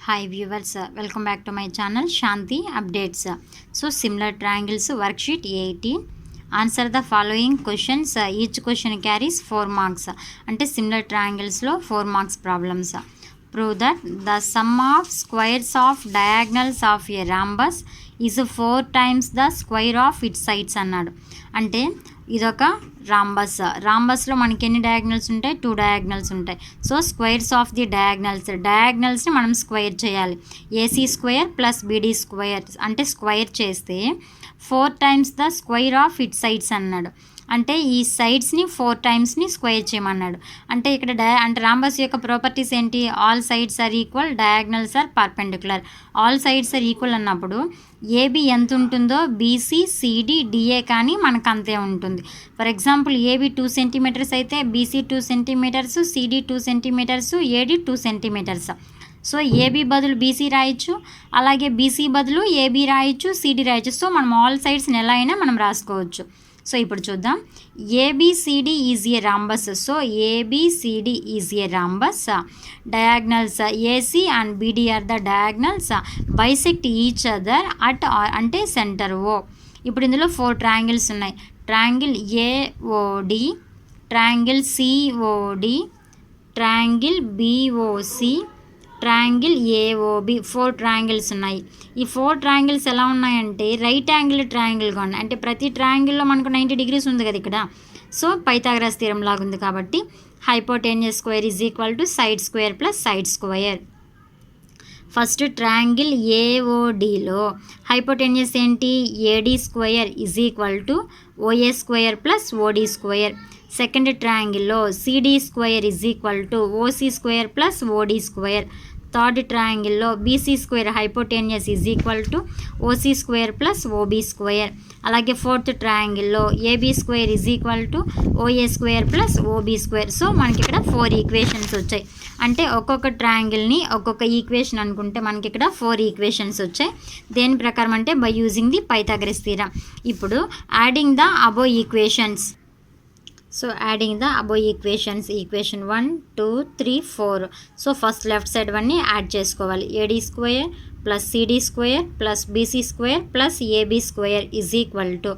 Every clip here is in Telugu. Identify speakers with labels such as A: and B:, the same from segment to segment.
A: Hi viewers, welcome back to my channel Shanti Updates. So similar triangles worksheet 18. Answer the following questions. Each question carries 4 marks. Ante similar triangles lo 4 marks problems. Prove that the sum of squares of diagonals of a rhombus is 4 times the square of its sides అన్నాడు. అంటే ఇదొక రాంబస్లో మనకి ఎన్ని డయాగ్నల్స్ ఉంటాయి? 2 డయాగ్నల్స్ ఉంటాయి. సో స్క్వేర్స్ ఆఫ్ ది డయాగ్నల్స్ని మనం స్క్వేర్ చేయాలి. AC square plus BD square అంటే స్క్వేర్ చేస్తే 4 times the square of it sides అన్నాడు. అంటే ఈ సైడ్స్ని 4 టైమ్స్ని స్క్వేర్ చేయమన్నాడు. అంటే ఇక్కడ అంటే రాంబస్ యొక్క ప్రాపర్టీస్ ఏంటి? All sides are equal, diagonals are perpendicular. All sides are equal అన్నప్పుడు ఏబి ఎంత ఉంటుందో బీసీ సిడి డిఏ కానీ మనకు అంతే ఉంటుంది. ఫర్ ఎగ్జాంపుల్ ఏబి 2 సెంటీమీటర్స్ అయితే BC 2 centimetres, CD 2 centimetres, AD 2 centimetres. So AB బదులు బీసీ రాయొచ్చు, అలాగే బీసీ బదులు ఏబీ రాయొచ్చు, సిడి రాయొచ్చు. సో మనం ఆల్ సైడ్స్ని ఎలా అయినా మనం రాసుకోవచ్చు. సో ఇప్పుడు చూద్దాం. ABCD is a rhombus. So ABCD is a rhombus. Diagonals AC and BD are the diagonals bisect each other at అంటే సెంటర్ ఓ. ఇప్పుడు ఇందులో 4 ట్రయాంగిల్స్ ఉన్నాయి. Triangle AOD, triangle COD, triangle BOC, triangle AOB. 4 triangles ఉన్నాయి. ఈ 4 ట్రయాంగిల్స్ ఎలా ఉన్నాయంటే రైట్ యాంగిల్ ట్రయాంగిల్గా ఉన్నాయి. అంటే ప్రతి ట్రయాంగిల్లో మనకు 90 degrees ఉంది కదా ఇక్కడ. సో పైథాగరస్ థీరం లాగా ఉంది కాబట్టి hypotenuse square is equal to side square plus side square. First triangle ఏఓడిలో హైపోటెన్యూస్ ఏంటి? AD square is equal to OA square plus OD square. Second ట్రయాంగిల్లో CD square is equal to OC square plus OD square. Third ట్రయాంగిల్లో BC square hypotenuse is equal to OC square plus OB square. అలాగే ఫోర్త్ ట్రయాంగిల్లో AB square is equal to OA square plus OB square. So మనకి ఇక్కడ 4 ఈక్వేషన్స్ వచ్చాయి. అంటే ఒక్కొక్క ట్రయాంగిల్ని ఒక్కొక్క ఈక్వేషన్ అనుకుంటే మనకి ఇక్కడ 4 ఈక్వేషన్స్ వచ్చాయి. దేని ప్రకారం అంటే by using the Pythagoras theorem. ఇప్పుడు adding the above equations. So adding the above equations, equation 1, 2, 3, 4. So first left side one add చేసుకోవాలి. AD square plus CD square plus BC square plus AB square is equal to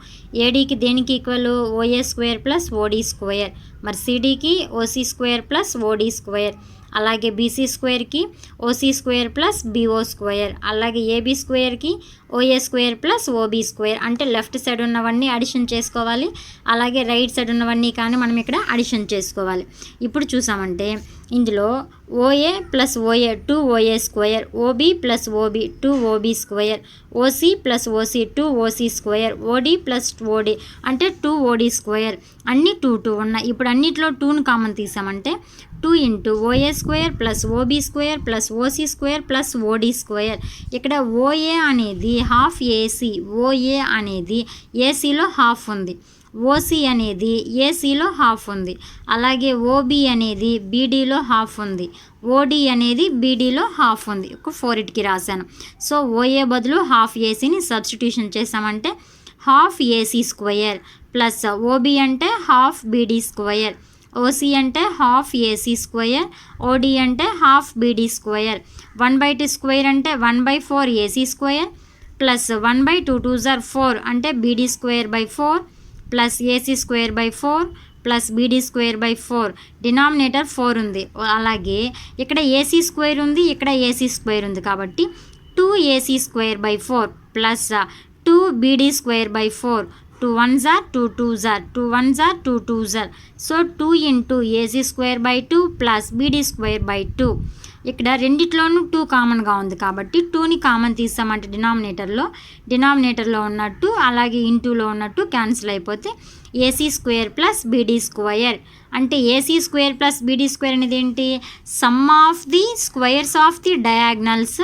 A: ADకి దేనికి equal? OA square plus OD square. మరి CDకి OC square plus OD square. అలాగే బీసీ స్క్వేర్కి OC square plus BO square. అలాగే ఏబీ స్క్వేర్కి OA square plus OB square. అంటే లెఫ్ట్ సైడ్ ఉన్నవన్నీ అడిషన్ చేసుకోవాలి, అలాగే రైట్ సైడ్ ఉన్నవన్నీ కానీ మనం ఇక్కడ అడిషన్ చేసుకోవాలి. ఇప్పుడు చూసామంటే ఇందులో OA plus OA 2 OA square, OB plus OB 2 OB square, OC plus OC 2 OC square, OD plus OD అంటే 2 ఓడి స్క్వేర్. అన్నీ 2 ఉన్నాయి. ఇప్పుడు అన్నిట్లో 2ను కామన్ తీసామంటే 2 into OA square plus OB square plus OC square plus OD square. ఇక్కడ ఓఏ అనేది హాఫ్ ఏసీ, ఓఏ అనేది ఏసీలో హాఫ్ ఉంది, ఓసీ అనేది ఏసీలో హాఫ్ ఉంది, అలాగే ఓబీ అనేది బీడీలో హాఫ్ ఉంది, ఓడి అనేది బీడీలో హాఫ్ ఉంది. ఒక 4కి రాశాను. సో ఓఏ బదులు హాఫ్ ఏసీని సబ్స్టిట్యూషన్ చేసామంటే half AC square plus OB అంటే హాఫ్ బీడీ స్క్వేర్, ఓసీ అంటే హాఫ్ ఏసీ స్క్వేర్, ఓడి అంటే హాఫ్ బీడీ స్క్వేర్. 1/2 స్క్వేర్ అంటే 1/4 AC square plus 1/2 2s are 4 అంటే beedi square by 4 plus AC square by 4 plus BD square by 4. Denominator 4 ఉంది. అలాగే ఇక్కడ ఏసీ స్క్వేర్ ఉంది, ఇక్కడ ఏసీ స్క్వేర్ ఉంది కాబట్టి 2 AC square by 4 plus 2 beedi square by 4. 2 1s are 2 2s are 2 1s are 2 2s are. So 2 into AC square by 2 plus BD square by 2. ఇక్కడ రెండిట్లోనూ 2 కామన్గా ఉంది కాబట్టి 2ని కామన్ తీసామంటే డినామినేటర్లో ఉన్నట్టు అలాగే ఇంటూలో ఉన్నట్టు క్యాన్సిల్ అయిపోతే AC square plus BD square. అంటే AC square plus BD square అనేది ఏంటి? Sum of the squares of the diagonals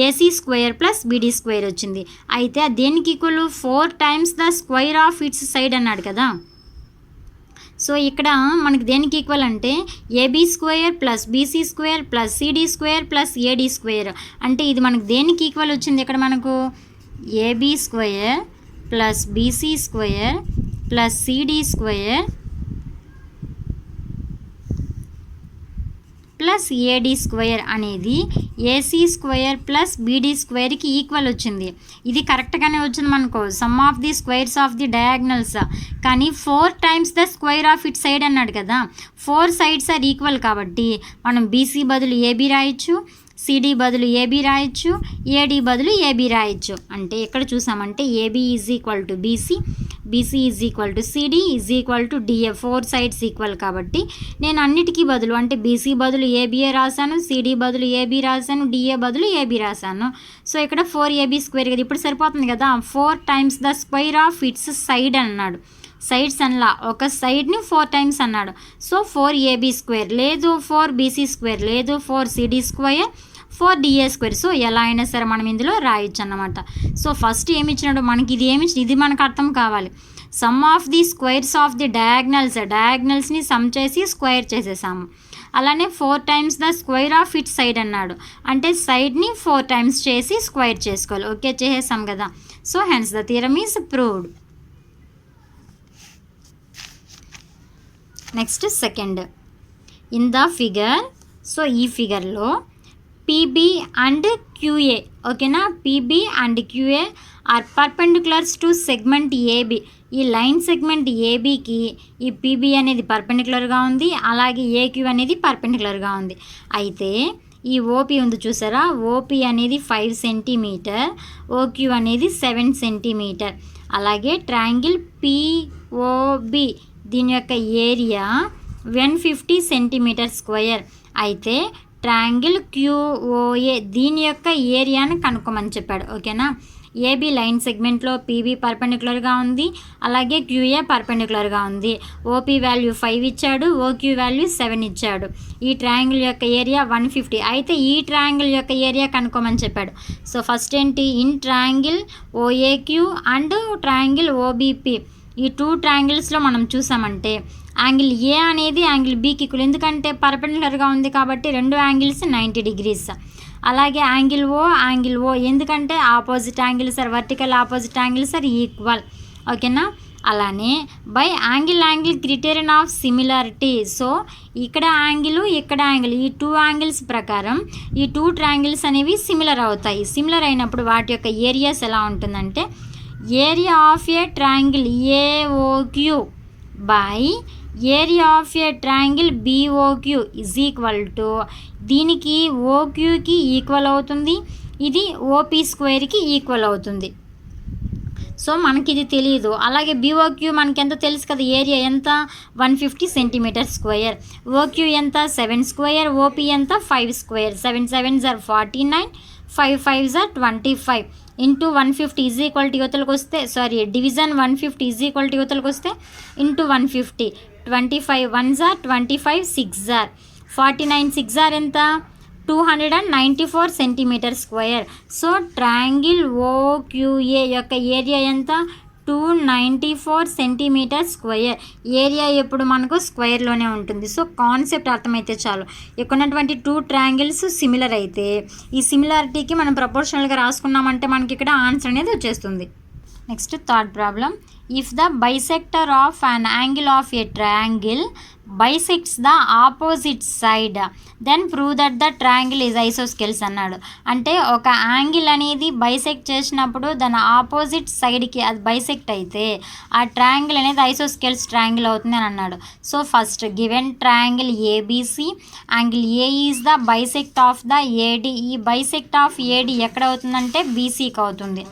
A: AC square plus BD square వచ్చింది. అయితే దేనికి equal? 4 times the square of its side అన్నాడు కదా. సో ఇక్కడ మనకి దేనికి ఈక్వల్ అంటే AB square plus BC square plus CD square plus AD square. అంటే ఇది మనకు దేనికి ఈక్వల్ వచ్చింది? ఇక్కడ మనకు AB square plus BC square plus CD square plus AD square అనేది ఏసీ స్క్వేర్ ప్లస్ బీడీ స్క్వేర్కి ఈక్వల్ వచ్చింది. ఇది కరెక్ట్గానే వచ్చింది మనకు, sum of the squares of the diagonals. కానీ 4 times the square of it side అన్నాడు కదా, 4 సైడ్స్ ఆర్ ఈక్వల్ కాబట్టి మనం బీసీ బదులు ఏబీ రాయొచ్చు, సిడి బదులు ఏబీ రాయొచ్చు, ఏడి బదులు ఏబీ రాయొచ్చు. అంటే ఎక్కడ చూసామంటే AB is equal to BC, BC is equal to CD is equal to DA, 4 sides equal కాబట్టి నేను అన్నిటికీ బదులు అంటే బీసీ బదులు ఏబీఏ రాశాను, సిడి బదులు ఏబీ రాశాను, డిఏ బదులు ఏబీ రాశాను. సో ఇక్కడ 4ab స్క్వేర్ కదా, ఇప్పుడు సరిపోతుంది కదా. 4 times the square of its side అన్నాడు, సైడ్స్ అనలా, ఒక సైడ్ని 4 టైమ్స్ అన్నాడు. సో 4ab స్క్వేర్ లేదు, 4bc స్క్వేర్ లేదు, 4cd square, 4da square. So ఎలా అయినా సరే మనం ఇందులో రాయొచ్చు అన్నమాట. సో ఫస్ట్ ఏమి ఇచ్చినాడు మనకి, ఇది మనకు అర్థం కావాలి. Sum of the squares of the డయాగ్నల్స్ని సమ్ చేసి స్క్వేర్ చేసేసాము. అలానే 4 times the square of it side అన్నాడు, అంటే సైడ్ని 4 టైమ్స్ చేసి స్క్వేర్ చేసుకోవాలి. ఓకే, చేసేసాం కదా. So hence the theorem is proved. Next second, in the figure. So ఈ ఫిగర్లో పీబీ అండ్ క్యూఏ, ఓకేనా, PB and QA are perpendiculars to segment AB. ఈ లైన్ సెగ్మెంట్ ఏబీకి ఈ పీబీ అనేది పర్పెండిక్యులర్గా ఉంది, అలాగే ఏక్యూ అనేది పర్పెండిక్యులర్గా ఉంది. అయితే ఈ ఓపీ ఉంది చూసారా, ఓపీ అనేది 5 సెంటీమీటర్, ఓక్యూ అనేది 7 సెంటీమీటర్. అలాగే ట్రయాంగిల్ పిఓబి దీని యొక్క ఏరియా 150 సెంటీమీటర్ స్క్వేర్. అయితే ట్రయాంగిల్ క్యూఓఏ దీని యొక్క ఏరియాను కనుక్కోమని చెప్పాడు. ఓకేనా, ఏబీ లైన్ సెగ్మెంట్లో పీబీ పర్పెండిక్యులర్గా ఉంది, అలాగే క్యూఏ పర్పెండిక్యులర్గా ఉంది. ఓపీ వాల్యూ 5 ఇచ్చాడు, ఓక్యూ వాల్యూ 7 ఇచ్చాడు. ఈ ట్రయాంగిల్ యొక్క ఏరియా 150. అయితే ఈ ట్రయాంగిల్ యొక్క ఏరియా కనుక్కోమని చెప్పాడు. సో ఫస్ట్ ఏంటి, in triangle ఓఏక్యూ and triangle OBP, ఈ 2 ట్రయాంగిల్స్లో మనం చూసామంటే యాంగిల్ ఏ అనేది యాంగిల్ బీకి ఈక్వల్, ఎందుకంటే పర్పెండిక్యులర్గా ఉంది కాబట్టి 2 యాంగిల్స్ 90 డిగ్రీస్. అలాగే యాంగిల్ ఓ ఎందుకంటే opposite angles are vertical opposite angles are equal. ఓకేనా, అలానే by angle criterion of similarity. So ఇక్కడ యాంగిల్ ఈ 2 యాంగిల్స్ ప్రకారం ఈ 2 ట్రయాంగిల్స్ అనేవి సిమిలర్ అవుతాయి. సిమిలర్ అయినప్పుడు వాటి యొక్క ఏరియాస్ ఎలా ఉంటుందంటే, area of a triangle AOQ by area of a triangle BOQ is equal to, దీనికి ఓక్యూకి ఈక్వల్ అవుతుంది, ఇది ఓపీ స్క్వేర్కి ఈక్వల్ అవుతుంది. సో మనకి ఇది తెలియదు. అలాగే బీఓక్యూ మనకి ఎంత తెలుసు కదా, ఏరియా ఎంత 150 సెంటీమీటర్ స్క్వేర్, ఓక్యూ ఎంత 7 స్క్వేర్, ఓపీ ఎంత 5 square, 7 7s are 49, 5 5s are 25 into 150 is equal to యువతలకు వస్తే, డివిజన్ 150 ఈజ్ ఈక్వల్ టు యువతలకు వస్తే into 150, 25 1s are 25, 6s are 49, 6s are ఎంత 294 సెంటీమీటర్ స్క్వేర్. సో ట్రయాంగిల్ ఓక్యూఏ యొక్క ఏరియా ఎంత 294 సెంటీమీటర్ స్క్వేర్. ఏరియా ఎప్పుడు మనకు స్క్వేర్లోనే ఉంటుంది. సో కాన్సెప్ట్ అర్థమైతే చాలు. ఇక్కడ ఉన్నటువంటి 2 ట్రయాంగిల్స్ సిమిలర్ అయితే ఈ సిమిలారిటీకి మనం ప్రపోర్షనల్గా రాసుకున్నామంటే మనకి ఇక్కడ ఆన్సర్ అనేది వచ్చేస్తుంది. Next third problem, if the bisector of an angle of a triangle bisects the opposite side then prove that the triangle is isosceles అన్నాడు. అంటే ఒక యాంగిల్ అనేది బైసెక్ట్ చేసినప్పుడు దాని ఆపోజిట్ సైడ్కి అది బైసెక్ట్ అయితే ఆ ట్రయాంగిల్ అనేది ఐసోస్కేల్స్ ట్రయాంగిల్ అవుతుంది అని అన్నాడు. So first given triangle ABC, angle A is the bisect of the AD. ఈ బైసెక్ట్ ఆఫ్ ఏడి ఎక్కడ అవుతుందంటే బీసీకి అవుతుంది.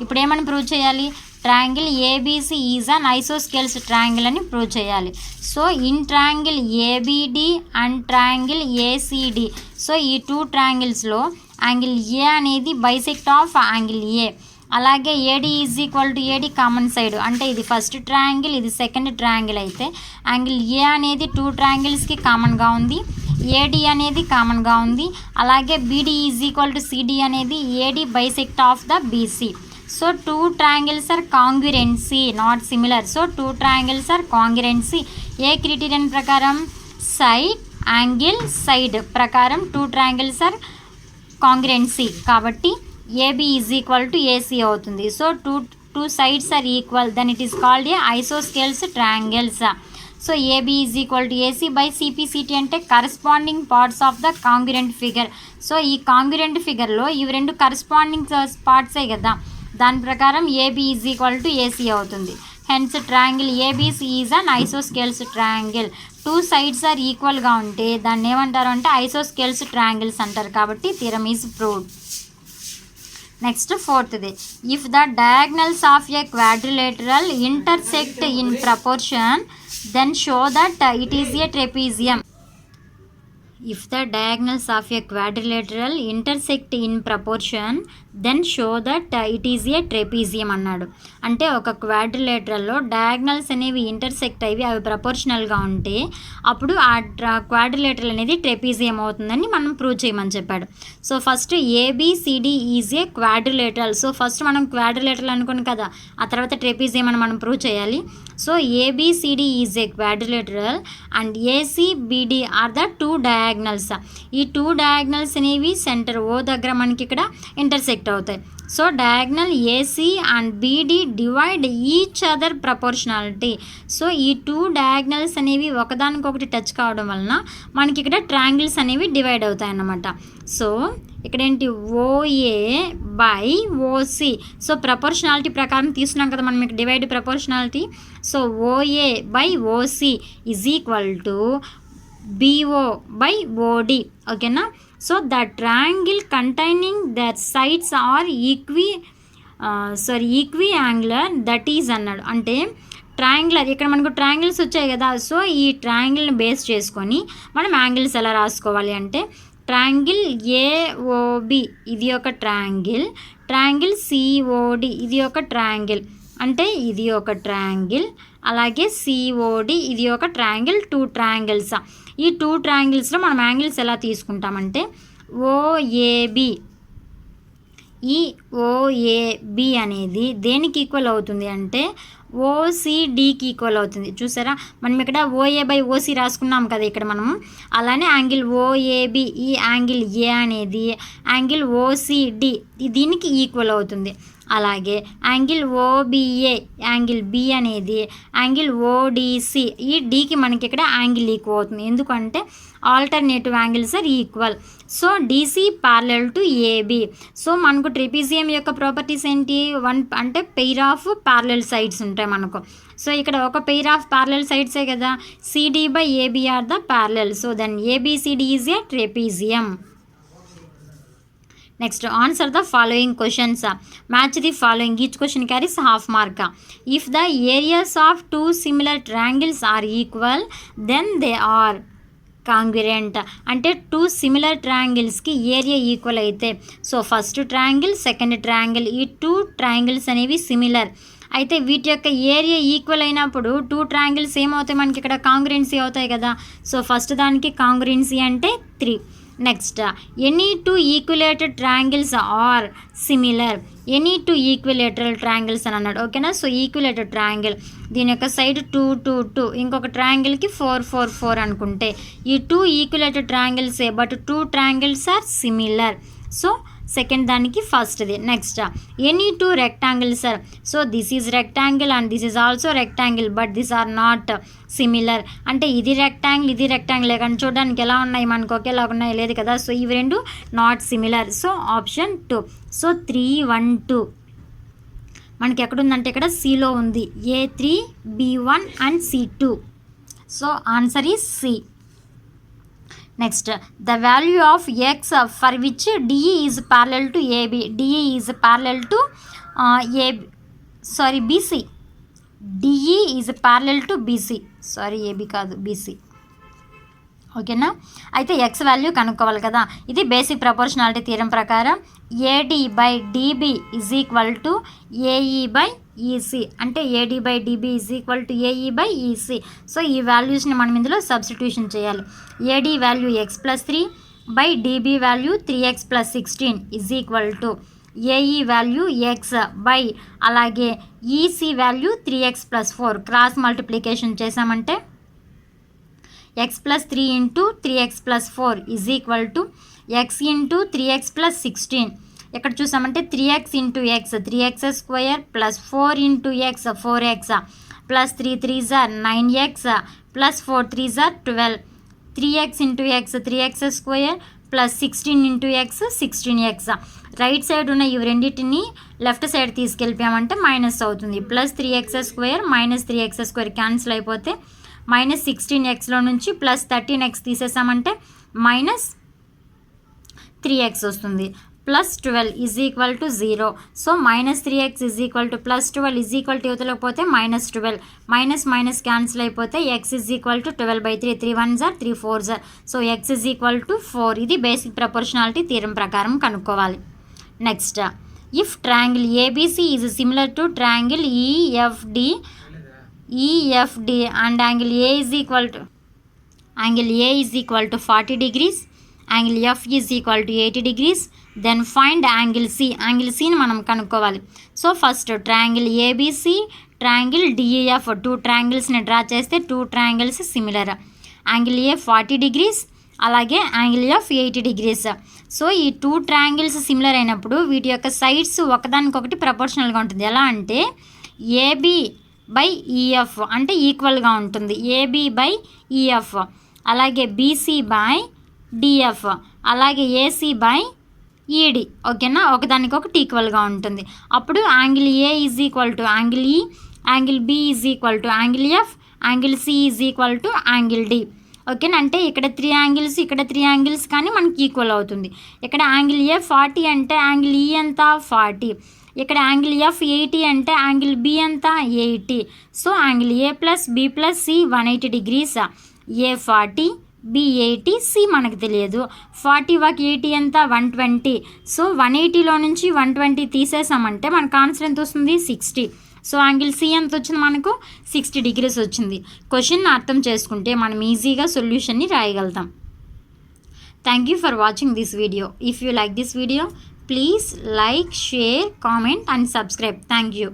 A: ఇప్పుడు ఏమని ప్రూవ్ చేయాలి, triangle ABC is an isosceles triangle అని ప్రూవ్ చేయాలి. So in triangle ABD and triangle ACD, so ఈ 2 ట్రయాంగిల్స్లో యాంగిల్ ఏ అనేది బైసెక్ట్ ఆఫ్ యాంగిల్ ఏ. అలాగే AD is equal to AD common side, అంటే ఇది ఫస్ట్ ట్రయాంగిల్ ఇది సెకండ్ ట్రయాంగిల్ అయితే యాంగిల్ ఏ అనేది 2 ట్రయాంగిల్స్కి కామన్గా ఉంది, ఏడి అనేది కామన్గా ఉంది. అలాగే BD is equal to CD అనేది AD bisect of the BC. So 2 triangles are congruency not similar. So 2 triangles are congruency. ఏ క్రైటీరియన్ ప్రకారం, సైడ్ యాంగిల్ సైడ్ ప్రకారం 2 triangles are congruency కాబట్టి AB is equal to AC అవుతుంది. So 2 sides are equal, then it is called a isosceles triangles. So AB is equal to AC by CPCT అంటే corresponding parts of the congruent figure. So ఈ కాంగ్రుయెంట్ ఫిగర్లో ఇవి రెండు కరస్పాండింగ్ పార్ట్సే కదా, దాని ప్రకారం AB is equal to AC అవుతుంది. Hence triangle ABC is an isosceles triangle. Two sides are ఈక్వల్గా ఉంటే దాన్ని ఏమంటారు అంటే ఐసోస్కేల్స్ ట్రయాంగిల్స్ అంటారు. కాబట్టి థియరమ్ ఈజ్ ప్రూవ్డ్. నెక్స్ట్ ఫోర్త్ది, if the diagonals of a quadrilateral intersect in proportion then show that it is a trapezium. If the diagonals of a quadrilateral intersect in proportion then show that it is a trapezium అన్నాడు. అంటే ఒక క్వాడ్రిలేటరల్లో డయాగ్నల్స్ అనేవి ఇంటర్సెక్ట్ అయ్యి అవి ప్రపోర్షనల్గా ఉంటే అప్పుడు ఆ క్వాడ్రిలేటరల్ అనేది ట్రెపీజియం అవుతుందని మనం ప్రూవ్ చేయమని చెప్పాడు. So first ABCD is a quadrilateral. So first మనం క్వాడ్రిలేటరల్ అనుకుని కదా, ఆ తర్వాత ట్రెపీజియం అని మనం ప్రూవ్ చేయాలి. So ABCD is a quadrilateral and ACBD are the two diagonals. ఈ టూ డయాగ్నల్స్ అనేవి సెంటర్ ఓ దగ్గర మనకి ఇక్కడ ఇంటర్సెక్ట్ అవుతాయి. So diagonal AC and BD divide each other proportionality. So ఈ టూ డయాగ్నల్స్ అనేవి ఒకదానికొకటి టచ్ కావడం వలన మనకి ఇక్కడ ట్రయాంగిల్స్ అనేవి డివైడ్ అవుతాయి అన్నమాట. సో ఇక్కడ ఏంటి OA by OC. So proportionality ప్రకారం తీసుకున్నాం కదా మనం ఇక్కడ divide proportionality. So OA by OC is equal to BO by OD. ఓకేనా. So the triangle containing their sides are equiangular that is అన్నాడు. అంటే ట్రయాంగులర్ ఇక్కడ మనకు ట్రయాంగిల్స్ వచ్చాయి కదా, సో ఈ ట్రయాంగిల్ని బేస్ చేసుకొని మనం యాంగిల్స్ ఎలా రాసుకోవాలి అంటే ట్రయాంగిల్ ఏఓబి ఇది ఒక ట్రయాంగిల్, ట్రయాంగిల్ సిఓడి ఇది ఒక ట్రయాంగిల్, అంటే ఇది ఒక ట్రయాంగిల్, అలాగే సిఓడి ఇది ఒక ట్రయాంగిల్. Two triangles. ఈ టూ ట్రయాంగిల్స్లో మనం యాంగిల్స్ ఎలా తీసుకుంటామంటే ఓఏబి, ఈ ఓఏబి అనేది దేనికి ఈక్వల్ అవుతుంది అంటే ఓసిడికి ఈక్వల్ అవుతుంది. చూసారా మనం ఇక్కడ ఓఏ బై ఓసి రాసుకున్నాం కదా ఇక్కడ మనము, అలానే యాంగిల్ ఓఏబి ఈ యాంగిల్ ఏ అనేది యాంగిల్ ఓసిడి దీనికి ఈక్వల్ అవుతుంది. అలాగే యాంగిల్ ఓబిఏ యాంగిల్ బి అనేది యాంగిల్ ఓడిసి ఈ డికి మనకి ఇక్కడ యాంగిల్ ఈక్వల్ అవుతుంది. ఎందుకంటే alternative angles are equal. So DC parallel to AB. So మనకు ట్రెపీజియం యొక్క ప్రాపర్టీస్ ఏంటి, వన్ అంటే పెయిర్ ఆఫ్ ప్యారలల్ సైడ్స్ ఉంటాయి మనకు. సో ఇక్కడ ఒక పెయిర్ ఆఫ్ ప్యారలల్ సైడ్సే కదా, CD by AB are the parallel. So then ABCD is a trapezium. Next, answer the following questions. Match the following. Each question carries half mark. If the areas of two similar triangles are equal, then they are congruent. అంటే టూ సిమిలర్ ట్రయాంగిల్స్కి ఏరియా ఈక్వల్ అయితే, so first triangle second triangle ఈ టూ ట్రయాంగిల్స్ అనేవి సిమిలర్ అయితే వీటి యొక్క ఏరియా ఈక్వల్ అయినప్పుడు టూ ట్రయాంగిల్స్ ఏమవుతాయి మనకి ఇక్కడ కాంగ్రుయెన్సీ అవుతాయి కదా. సో ఫస్ట్ దానికి కాంగ్రుయెన్సీ అంటే 3. Next any two equilateral triangles are similar. Any two equilateral triangles అని అన్నాడు. ఓకేనా. సో ఈక్విలేటెడ్ ట్రయాంగిల్ దీని యొక్క సైడ్ 2 2 2 ఇంకొక ట్రయాంగిల్కి 4 4 4 అనుకుంటే ఈ టూ ఈక్విలేటెడ్ ట్రయాంగిల్సే but two triangles are similar. So second దానికి ఫస్ట్ది. Next any two rectangles are. So this is rectangle and this is also rectangle but this are not similar. అంటే ఇది రెక్టాంగిల్ ఇది రెక్టాంగిల్ కానీ చూడడానికి ఎలా ఉన్నాయి మనకు ఒకేలా ఉన్నాయి లేదు కదా. సో ఇవి రెండు not similar. So option 2. So 3 1 2 మనకి ఎక్కడుందంటే ఇక్కడ సిలో ఉంది, A3 B1 and C2. So answer is C. Next, the value of x for which DE is parallel to AB. DE is parallel to BC. DE is parallel to BC. Sorry, AB కాదు BC. ఓకేనా. అయితే ఎక్స్ వాల్యూ కనుక్కోవాలి కదా. ఇది బేసిక్ ప్రపోర్షనాలిటీ థియరం ప్రకారం AD by DB is equal to AE by EC. అంటే AD by DB is equal to AE by EC. So ఈ వాల్యూస్ని మనం ఇందులో సబ్స్టిట్యూషన్ చేయాలి. AD value x+3 by DB value 3x+16 is equal to AE value x by అలాగే EC value 3x+4 cross multiplication చేసామంటే x+3 into 3x+4 is equal to x into 3x+16. ఇక్కడ చూసామంటే 3x into x 3x² plus 4 into x 4x plus 3 3 9x plus 4 3s are 12, 3x into x 3x square plus 16 into x 16x. Right side ఉన్న ఇవి రెండింటిని లెఫ్ట్ సైడ్ తీసుకెళ్ళిపోయామంటే మైనస్ అవుతుంది. Plus 3x square minus 3x square cancel అయిపోతే మైనస్ 16xలో నుంచి ప్లస్ 13x తీసేసామంటే మైనస్ 3x వస్తుంది. Plus 12 is equal to 0. So minus 3x is equal to plus 12 is equal to యువతలకపోతే మైనస్ 12 మైనస్ మైనస్ క్యాన్సిల్ అయిపోతే x is equal to 12/3 3 1s are 3 4s are. So x is equal to 4. ఇది బేసిక్ ప్రపోర్షనాలిటీ థియరం ప్రకారం కనుక్కోవాలి. Next, if triangle ABC is similar to triangle EFD and angle A is equal to 40 degrees, angle F is equal to 80 degrees, then find angle C. Angle సిని మనం కనుక్కోవాలి. So first triangle ABC, triangle DEF, 2 ట్రయాంగిల్స్ని డ్రా చేస్తే 2 triangles similar. Angle A 40 degrees, అలాగే యాంగిల్ ఎఫ్ 80 degrees. సో ఈ 2 ట్రయాంగిల్స్ సిమిలర్ అయినప్పుడు వీటి యొక్క సైడ్స్ ఒకదానికొకటి ప్రపోర్షనల్గా ఉంటుంది. ఎలా అంటే AB/EF అంటే ఈక్వల్గా ఉంటుంది, AB/EF, అలాగే BC/DF, అలాగే AC/ED. ఓకేనా, ఒకదానికొకటి ఈక్వల్గా ఉంటుంది. అప్పుడు angle A is equal to angle E, angle B is equal to angle F, angle C is equal to angle D. ఓకేనా, అంటే ఇక్కడ 3 యాంగిల్స్, ఇక్కడ 3 యాంగిల్స్ కానీ మనకి ఈక్వల్ అవుతుంది. ఇక్కడ యాంగిల్ ఏ 40 అంటే యాంగిల్ ఈ ఎంత 40, ఇక్కడ యాంగిల్ ఎఫ్ 80 అంటే యాంగిల్ బి ఎంత 80. So angle A plus B plus C 180 degrees. A 40, B 80, C మనకు తెలియదు. 40 వాకి 80 ఎంత 120. సో 180లో నుంచి 120 తీసేసామంటే మనకు ఆన్సర్ ఎంత వస్తుంది 60. సో యాంగిల్ సి ఎంత వచ్చింది మనకు 60 degrees వచ్చింది. క్వశ్చన్ అర్థం చేసుకుంటే మనం ఈజీగా సొల్యూషన్ని రాయగలుగుతాం. Thank you for watching this video. If you like this video, please like, share, comment and subscribe. Thank you.